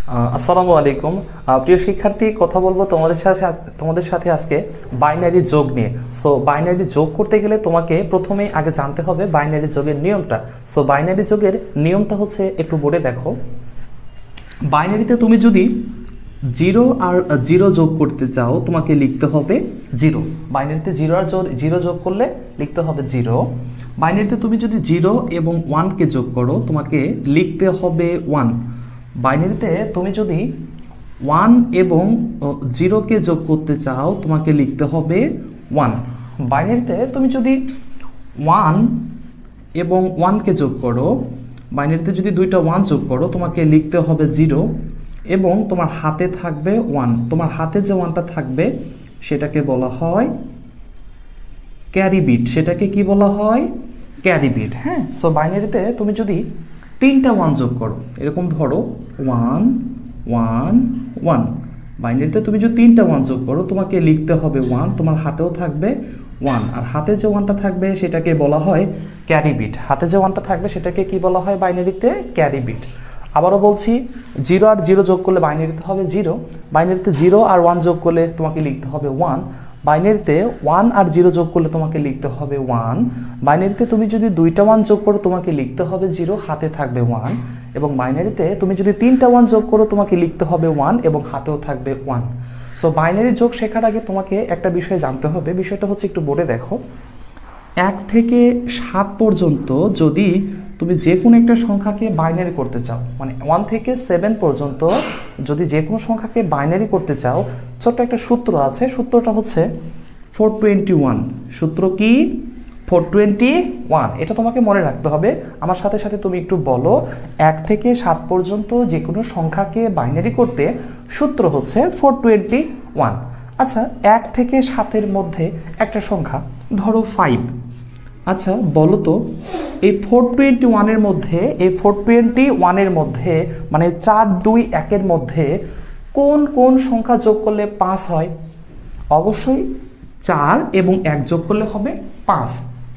আসসালামু আলাইকুম প্রিয় শিক্ষার্থী, কথা বলবো তোমাদের সাথে আজকে বাইনারি যোগ নিয়ে। সো বাইনারি যোগ করতে গেলে তোমাকে প্রথমেই আগে জানতে হবে বাইনারি যোগের নিয়মটা। সো বাইনারি যোগের নিয়মটা হচ্ছে, একটু বোর্ডে দেখো। বাইনারিতে তুমি যদি 0 আর 0 যোগ করতে চাও তোমাকে লিখতে হবে 0। বাইনারিতে 0 আর 0 যোগ করলে লিখতে হবে 0। বাইনারিতে তুমি যদি 0 এবং 1কে যোগ করো তোমাকে লিখতে হবে 1। বাইনারিতে তুমি যদি 1 এবং 0কে যোগ করতে চাও তোমাকে লিখতে হবে 1। বাইনারিতে তুমি যদি 1 এবং 1কে যোগ করো, বাইনারিতে যদি দুইটা 1 যোগ করো তোমাকে লিখতে হবে 0 এবং তোমার হাতে থাকবে 1। তোমার হাতে যে 1টা থাকবে সেটাকে বলা হয় ক্যারি বিট। সেটাকে কি বলা হয়? Carry bit. হ্যাঁ, সো বাইনারিতে তুমি যদি 3টা 1 যোগ করো, এরকম ধরো 1 1 1, বাইনারিতে তুমি যদি 3টা 1 যোগ করো তোমাকে লিখতে হবে 1, তোমার হাতেও থাকবে 1, আর হাতে যে 1টা থাকবে সেটাকে বলা হয় ক্যারি বিট। হাতে যে 1টা থাকবে সেটাকে কি বলা হয় বাইনারিতে? Carry bit. আবারও বলছি, 0 আর 0 যোগ করলে বাইনারিতে হবে 0, বাইনারিতে 0 আর 1 যোগ করলে তোমাকে লিখতে হবে 1, বাইনারিতে 1 আর 0 যোগ করলে তোমাকে লিখতে হবে 1, বাইনারিতে তুমি যদি দুইটা 1 যোগ করো তোমাকে লিখতে হবে 0, হাতে থাকবে 1, এবং বাইনারিতে তুমি যদি 3টা 1 যোগ করো তোমাকে লিখতে হবে 1 এবং হাতেও থাকবে 1। সো বাইনারি যোগ শেখার আগে তোমাকে একটা বিষয় জানতে হবে। বিষয়টা হচ্ছে, একটু বোর্ডে দেখো। 1 থেকে 7 পর্যন্ত যদি তুমি যে কোনো একটা সংখ্যাকে বাইনারি করতে চাও, মানে 1 থেকে 7 পর্যন্ত যদি যে কোনো সংখ্যাকে বাইনারি করতে চাও, ছোট্ট একটা সূত্র আছে। সূত্রটা হচ্ছে 421। সূত্র কি? 421। এটা তোমাকে মনে রাখতে হবে। আমার সাথে সাথে তুমি একটু বলো, 1 থেকে 7 পর্যন্ত যে কোনো সংখ্যাকে বাইনারি করতে সূত্র হচ্ছে 421। আচ্ছা, 1 থেকে 7-এর মধ্যে একটা সংখ্যা ধরো 5। আচ্ছা বলো তো, এই 421-এর মধ্যে, এই 421-এর মধ্যে মানে 4 2 1-এর মধ্যে কোন কোন সংখ্যা যোগ করলে 5 হয়? অবশ্যই 4 এবং 1 যোগ করলে হবে 5।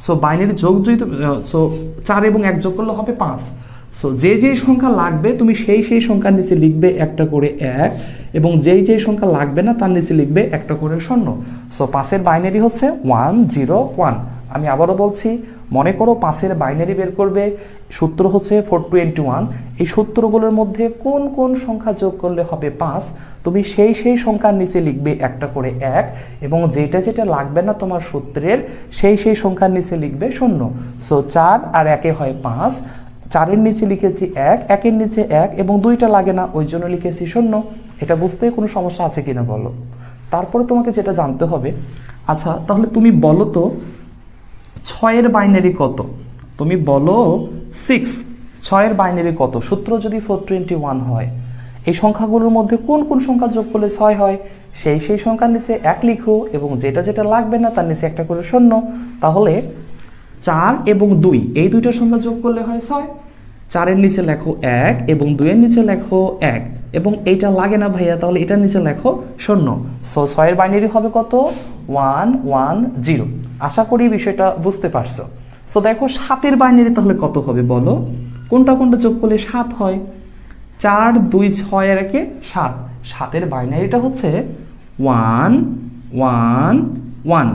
সো বাইনারি যোগ যদি 4 এবং 1 যোগ করলে হবে 5। সো যে সংখ্যা লাগবে তুমি সেই সংখ্যার নিচে লিখবে একটা করে 1, এবং যেই সংখ্যা লাগবে না তার নিচে লিখবে একটা করে 0। সো 5-এর বাইনারি হচ্ছে 1 0 1। আমি আবারও বলছি, মনে করো 5-এর বাইনারি বের করবে, সূত্র হচ্ছে 421। এই সূত্রগুলোর মধ্যে কোন কোন সংখ্যা যোগ করলে হবে 5, তুমি সেই সংখ্যার নিচে লিখবে একটা করে 1, এবং যেটা লাগবে না তোমার সূত্রের সেই সংখ্যার নিচে লিখবে 0। সো 4 আর 1-এ হয় 5, 4-এর নিচে লিখেছি 1, 1-এর নিচে 1, এবং 2টা লাগে না ওই জন্য লিখেছি 0। এটা বুঝতে কোনো সমস্যা আছে কিনা বলো? তারপরে তোমাকে যেটা জানতে হবে, আচ্ছা তাহলে তুমি বলো তো 6-এর বাইনারি কত? তুমি বলো 6। 6-এর বাইনারি কত? সূত্র যদি 421 হয়, এই সংখ্যাগুলোর মধ্যে কোন কোন সংখ্যা যোগ করলে 6 হয়? সেই সংখ্যার নিচে 1 লিখো, এবং যেটা লাগবে না তার নিচে একটা করে 0। তাহলে 4 এবং 2 এই দুইটা সংখ্যা যোগ করলে হয় 6। 4-এর নিচে লেখো 1 এবং 2-এর নিচে লেখো 1, এবং এইটা লাগে না ভাইয়া, তাহলে এটার নিচে লেখো 0। সো 6-এর বাইনারি হবে কত? 1 1 0। আশা করি বিষয়টা বুঝতে পারছো। সো দেখো 7-এর বাইনারি তাহলে কত হবে বলো? কোনটা যোগ করলে 7 হয়? 4 2 6 আর 1 7। 7-এর বাইনারিটা হচ্ছে 1 1 1।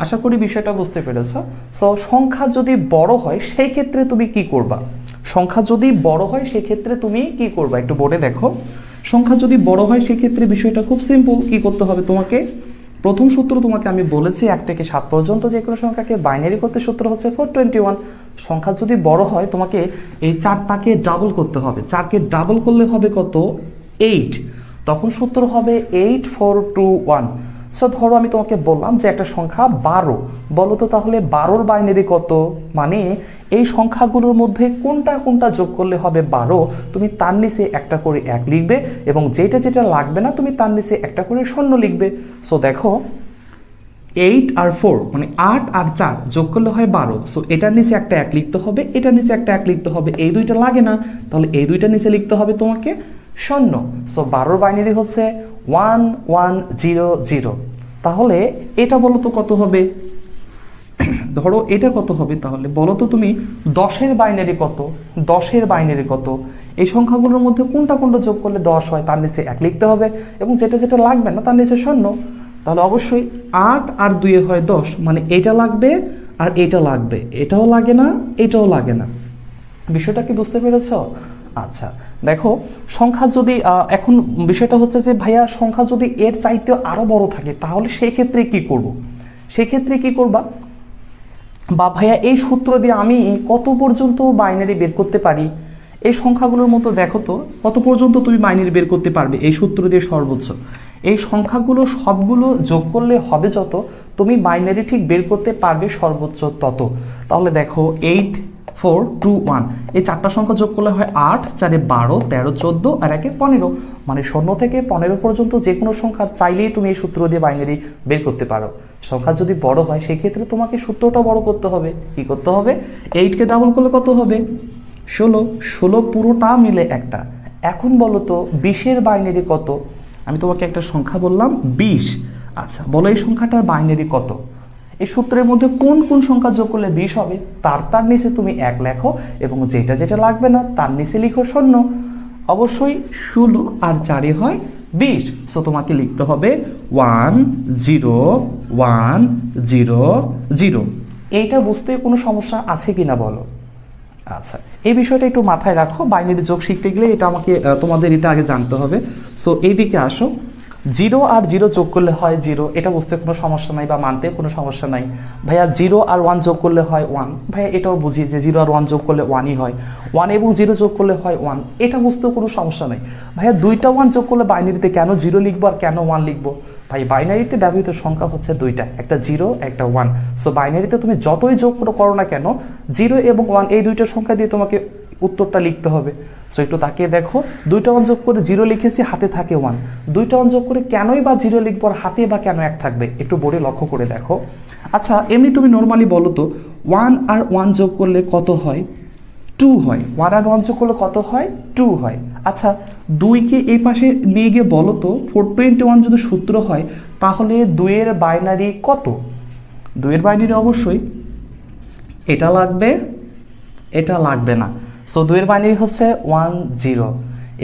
আশা করি বিষয়টা বুঝতে পেরেছো। সো সংখ্যা যদি বড় হয় সেই ক্ষেত্রে তুমি কি করবা? সংখ্যা যদি বড় হয় সেই ক্ষেত্রে তুমি কি করবা? একটু বোর্ডে দেখো। সংখ্যা যদি বড় হয় সেই ক্ষেত্রে বিষয়টা খুব সিম্পল। কি করতে হবে তোমাকে? প্রথম সূত্র তোমাকে আমি বলেছি, 1 থেকে 7 পর্যন্ত যে কোনো সংখ্যাকে বাইনারি করতে সূত্র হচ্ছে 421। সংখ্যা যদি বড় হয় তোমাকে এই 4টাকে ডাবল করতে হবে। 4কে ডাবল করলে হবে কত? 8। তখন সূত্র হবে 8421। সো ধরো আমি তোমাকে বললাম যে একটা সংখ্যা 12, বলো তো তাহলে 12-র বাইনারি কত? মানে এই সংখ্যাগুলোর মধ্যে কোনটা যোগ করলে হবে 12, তুমি তার নিচে একটা করে 1 লিখবে, এবং যেটা লাগবে না তুমি তার নিচে একটা করে 0 লিখবে। সো দেখো 8 আর 4 মানে 8 আর 4 যোগ করলে হয় 12। সো এটার নিচে একটা 1 লিখতে হবে, এটার নিচে একটা 1 লিখতে হবে, এই দুইটা লাগে না, তাহলে এই দুইটার নিচে লিখতে হবে তোমাকে 0। সো 12-র বাইনারি হচ্ছে 1 1 0 0। তাহলে এটা বলো তো কত হবে? ধরো এটা কত হবে তাহলে বলো তো তুমি 10-এর বাইনারি কত, 10-এর বাইনারি কত, এই সংখ্যাগুলোর মধ্যে কোনটা কোনটা যোগ করলে 10 হয় তার নিচে 1 লিখতে হবে এবং যেটা যেটা লাগবে না তার নিচে 0। তাহলে অবশ্যই 8 আর 2 হয় 10, মানে এটা লাগবে আর এটা লাগবে, এটাও লাগে না এটাও লাগে না। বিষয়টা কি বুঝতে পেরেছ? আচ্ছা দেখো সংখ্যা যদি এখন বিষয়টা হচ্ছে যে ভাইয়া সংখ্যা যদি এর চাইতে আরো বড় থাকে তাহলে সেই ক্ষেত্রে কি করব, সেই ক্ষেত্রে কি করবা, বা ভাইয়া এই সূত্র দিয়ে আমি কত পর্যন্ত বাইনারি বের করতে পারি, এই সংখ্যাগুলোর মতো দেখো তো কত পর্যন্ত তুমি বাইনারি বের করতে পারবে এই সূত্র দিয়ে সর্বোচ্চ। এই সংখ্যাগুলো সবগুলো যোগ করলে হবে যত, তুমি বাইনারি ঠিক বের করতে পারবে সর্বোচ্চ তত। তাহলে দেখো 8 4 2 1 এই চারটা সংখ্যা যোগ করলে হয় 8, 4 12, 13 14 আর 1 15, মানে 0 থেকে 15 পর্যন্ত যে কোনো সংখ্যা চাইলেই তুমি এই সূত্র দিয়ে বাইনারি বের করতে পারো। সংখ্যা যদি বড় হয় সেই ক্ষেত্রে তোমাকে সূত্রটা বড় করতে হবে। কি করতে হবে? 8 কে ডাবল করলে কত হবে? 16, 16 পুরোটা মিলে একটা। এখন বলো তো 20-এর বাইনারি কত? আমি তোমাকে একটা সংখ্যা বললাম 20। আচ্ছা বলো এই সংখ্যাটার বাইনারি কত? এই সূত্রের মধ্যে কোন কোন সংখ্যা যোগ করলে 20 হবে তার নিচে তুমি 1 লেখো এবং যেটা যেটা লাগবে না তার নিচে লিখো 0। অবশ্যই 16 আর 4 হয় 20, সো তোমাকে লিখতে হবে 1 0 1 0 0। এইটা বুঝতে কোনো সমস্যা আছে কিনা বলো? আচ্ছা এই বিষয়টা একটু মাথায় রাখো, বাইনারি যোগ শিখতে গেলে এটা আমাকে তোমাদের এটা আগে জানতে হবে। সো এইদিকে আসো, 0 আর 0 যোগ করলে হয় 0, এটা বুঝতে কোনো সমস্যা নাই বা মানতে কোনো সমস্যা নাই। ভাইয়া 0 আর 1 যোগ করলে হয় 1, ভাইয়া এটাও বুঝি যে 0 আর 1 যোগ করলে 1ই হয়। 1 এবং 0 যোগ করলে হয় 1, এটা বুঝতেও কোনো সমস্যা নাই। ভাইয়া 2টা 1 যোগ করলে বাইনারিতে কেন 0 লিখবো আর কেন 1 লিখবো? ভাই বাইনারিতে ব্যবহৃত সংখ্যা হচ্ছে 2টা, একটা 0 একটা 1। সো বাইনারিতে তুমি যতই যোগ করো না কেন 0 এবং 1 এই দুইটা সংখ্যা দিয়ে তোমাকে উত্তরটা লিখতে হবে। সো একটু তাকিয়ে দেখো, 2টা 1 যোগ করে 0 লিখেছি, হাতে থাকে 1। 2টা 1 যোগ করে কেনই বা 0 লিখবো আর হাতে বা কেন 1 থাকবে? একটু বোর্ডে লক্ষ্য করে দেখো। আচ্ছা এমনি তুমি নর্মালি বলো তো 1 আর 1 যোগ করলে কত হয়? 2 হয়। 1 আর 1 যোগ করলে কত হয়? 2 হয়। আচ্ছা 2কে এই পাশে নিয়ে গিয়ে বলো তো 421 যদি সূত্র হয় তাহলে 2-এর বাইনারি কত? 2-এর বাইনারি অবশ্যই এটা লাগবে এটা লাগবে না। সো 2-এর বাইনারি হচ্ছে 1 0।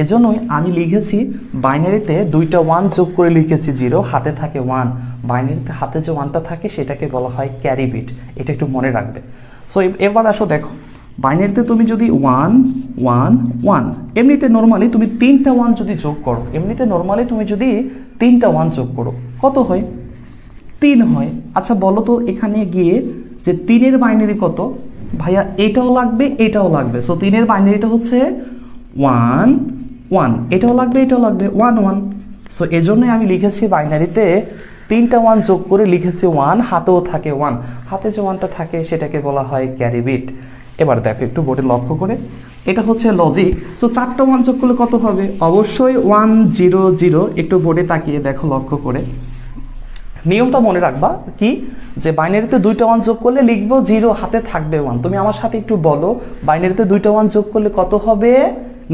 এজন্যই আমি লিখেছি বাইনারিতে 2টা 1 যোগ করে লিখেছি 0, হাতে থাকে 1। বাইনারিতে হাতে যে 1টা থাকে সেটাকে বলা হয় ক্যারি বিট, এটা একটু মনে রাখবে। সো এবার আসো দেখো, বাইনারিতে তুমি যদি 1 1 1 এমনিতে নর্মালি তুমি 3টা 1 যদি যোগ করো, এমনিতে নর্মালি তুমি যদি 3টা 1 যোগ করো কত হয়? 3 হয়। আচ্ছা বলো তো এখানে গিয়ে যে 3-এর বাইনারি কত? ভাইয়া এটাও লাগবে এটাও লাগবে। সো 3-এর বাইনারিটা হচ্ছে 1 1, এটাও লাগবে এটাও লাগবে 1 1। সো এজন্যই আমি লিখেছি বাইনারিতে 3টা 1 যোগ করে লিখেছি 1, হাতেও থাকে 1। হাতে যে 1টা থাকে সেটাকে বলা হয় ক্যারি বিট। এবার দেখো একটু বোর্ডে লক্ষ্য করে, এটা হচ্ছে লজিক। সো 4টা 1 যোগ করলে কত হবে? অবশ্যই 1 0 0। একটু বোর্ডে তাকিয়ে দেখো লক্ষ্য করে, নিয়মটা মনে রাখবা কি, যে বাইনারিতে 2টা 1 যোগ করলে লিখবো 0, হাতে থাকবে 1। তুমি আমার সাথে একটু বলো, বাইনারিতে 2টা 1 যোগ করলে কত হবে?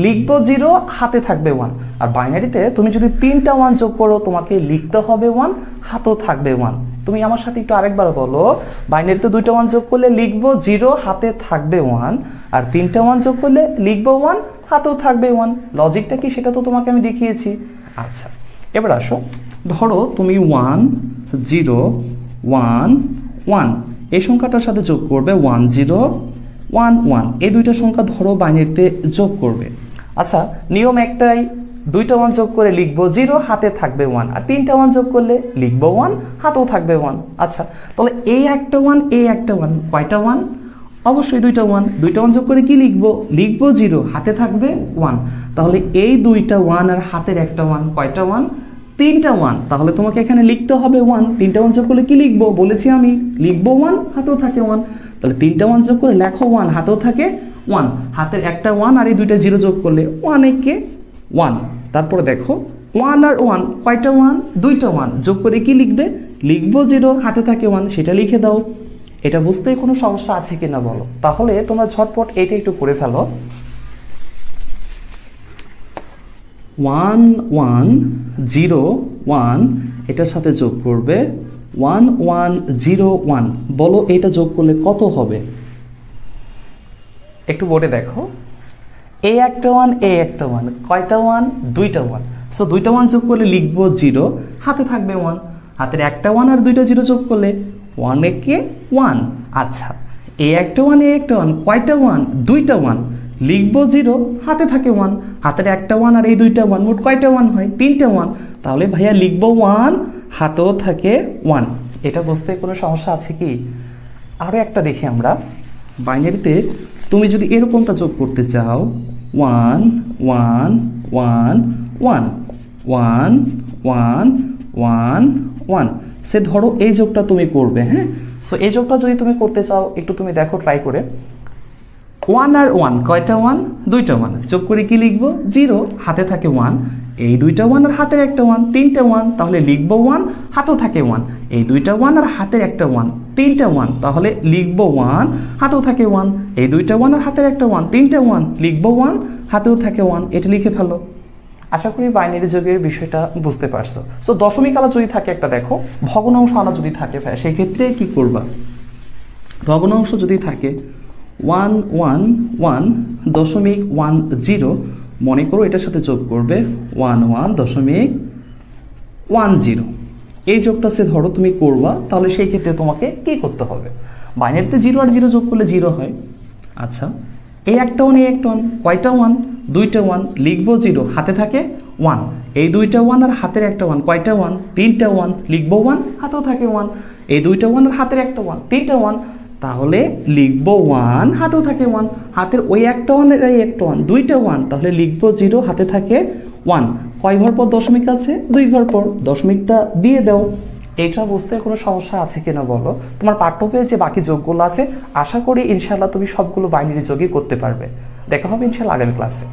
লিখবো 0, হাতে থাকবে 1। আর বাইনারিতে তুমি যদি 3টা 1 যোগ করো তোমাকে লিখতে হবে 1, হাতেও থাকবে 1। তুমি আমার সাথে একটু আরেকবার বলো, বাইনারিতে 2টা 1 যোগ করলে লিখবো 0, হাতে থাকবে 1, আর 3টা 1 যোগ করলে লিখবো 1, হাতেও থাকবে 1। লজিকটা কি সেটা তো তোমাকে আমি দেখিয়েছি। আচ্ছা এবার আসো, ধরো তুমি 1 0 1 1 এই সংখ্যাটার সাথে যোগ করবে 1 0 1 1, এই দুইটা সংখ্যা ধরো বাইনারিতে যোগ করবে। আচ্ছা নিয়ম একটাই, 2টা 1 যোগ করে লিখবো 0, হাতে থাকবে 1, আর 3টা 1 যোগ করলে লিখবো 1, হাতেও থাকবে 1। আচ্ছা তাহলে এই একটা 1 এই একটা 1, কয়টা 1? অবশ্যই 2টা 1। 2টা 1 যোগ করে কি লিখবো? লিখবো 0, হাতে থাকবে 1। তাহলে এই 2টা 1 আর হাতের একটা 1, কয়টা 1? 3টা 1। তাহলে তোমাকে এখানে লিখতে হবে 1। 3টা 1 যোগ করলে কি লিখবো? বলেছি আমি লিখবো 1, হাতেও থাকে 1। তাহলে 3টা 1 যোগ করে লেখো 1, হাতেও থাকে 1। হাতের একটা 1 আর এই 2টা 0 যোগ করলে 1 একে 1। তারপরে দেখো 1 আর 1, কয়টা 1? 2টা 1 যোগ করে কি লিখবে? লিখবো 0, হাতে থাকে 1, সেটা লিখে দাও। এটা বুঝতেই কোনো সমস্যা আছে কিনা বলো? তাহলে তোমরা ঝটপট এটা একটু করে ফেলো। 1 1 0 1 এটার সাথে যোগ করবে 1101 বলো এটা যোগ করলে কত হবে? একটু বোর্ডে দেখো, এ একটা ওয়ান, এ একটা ওয়ান, কয়টা ওয়ান? দুইটা ওয়ান। সো দুইটা ওয়ান যোগ করলে লিখবো 0, হাতে থাকবে 1। হাতের একটা ওয়ান আর দুইটা 0 যোগ করলে 1 একে 1। আচ্ছা, এ একটা ওয়ান, এ একটা ওয়ান, কয়টা ওয়ান? দুইটা ওয়ান, লিখবো 0, হাতে থাকে 1। হাতের একটা ওয়ান আর এই দুইটা ওয়ান, মোট কয়টা ওয়ান হয়? 3টে ওয়ান। তাহলে ভাইয়া লিখবো 1, হাতেও থাকে 1। এটা বুঝতে কোনো সমস্যা আছে কি? আরও একটা দেখি আমরা, বাইনারিতে তুমি যদি এরকমটা যোগ করতে চাও, 1 1 1 1 1 1 1 1, সে ধরো এই যোগটা তুমি করবে, হ্যাঁ। সো এই যোগটা যদি তুমি করতে চাও, একটু তুমি দেখো ট্রাই করে। 1 আর 1, কয়টা ওয়ান? দুইটা ওয়ান, যোগ করে কি লিখবো? 0, হাতে থাকে 1। এই দুইটা ওয়ান আর হাতের একটা ওয়ান, 3টে ওয়ান, তাহলে লিখবো 1, হাতেও থাকে 1। এই দুইটা ওয়ান আর হাতের একটা ওয়ান, 3টে ওয়ান, তাহলে লিখবো 1, হাতেও থাকে 1। এই দুইটা ওয়ান আর হাতের একটা ওয়ান, 3টে ওয়ান, লিখবো 1, হাতেও থাকে 1। এটা লিখে ফেলো। আশা করি বাইনারি যোগের বিষয়টা বুঝতে পারছো। সো দশমিক আলা যদি থাকে একটা, দেখো ভগ্নাংশ আলা যদি থাকে, সেই ক্ষেত্রে কি করবা? ভগ্নাংশ যদি থাকে 111.10, মনে করো এটার সাথে যোগ করবে 11.10। এই যোগটা সে ধরো তুমি করবা, তাহলে সেই ক্ষেত্রে তোমাকে কি করতে হবে? বাইনারিতে 0 আর 0 যোগ করলে 0 হয়। আচ্ছা, এই একটা ওয়ান, এই একটা ওয়ান, কয়টা ওয়ান? দুইটা ওয়ান, লিখবো 0, হাতে থাকে 1। এই দুইটা ওয়ান আর হাতের একটা ওয়ান, কয়টা ওয়ান? 3টে ওয়ান, লিখবো 1, হাতেও থাকে 1। এই দুইটা ওয়ান আর হাতের একটা ওয়ান, 3টে ওয়ান, তাহলে লিখবো 1, হাতেও থাকে 1। হাতের ওই একটা ওয়ান আর এই একটা ওয়ান, 2টে ওয়ান, তাহলে লিখবো 0, হাতে থাকে 1। কয় ঘর পর দশমিক আছে? 2 ঘর পর। দশমিকটা দিয়ে দাও। এইটা বুঝতে কোনো সমস্যা আছে কিনা বলো? তোমার পাঠ্য পেজে বাকি যোগগুলো আছে, আশা করি ইনশাআল্লাহ তুমি সবগুলো বাইনারি যোগই করতে পারবে। দেখা হবে ইনশাআল্লাহ আগামী ক্লাসে।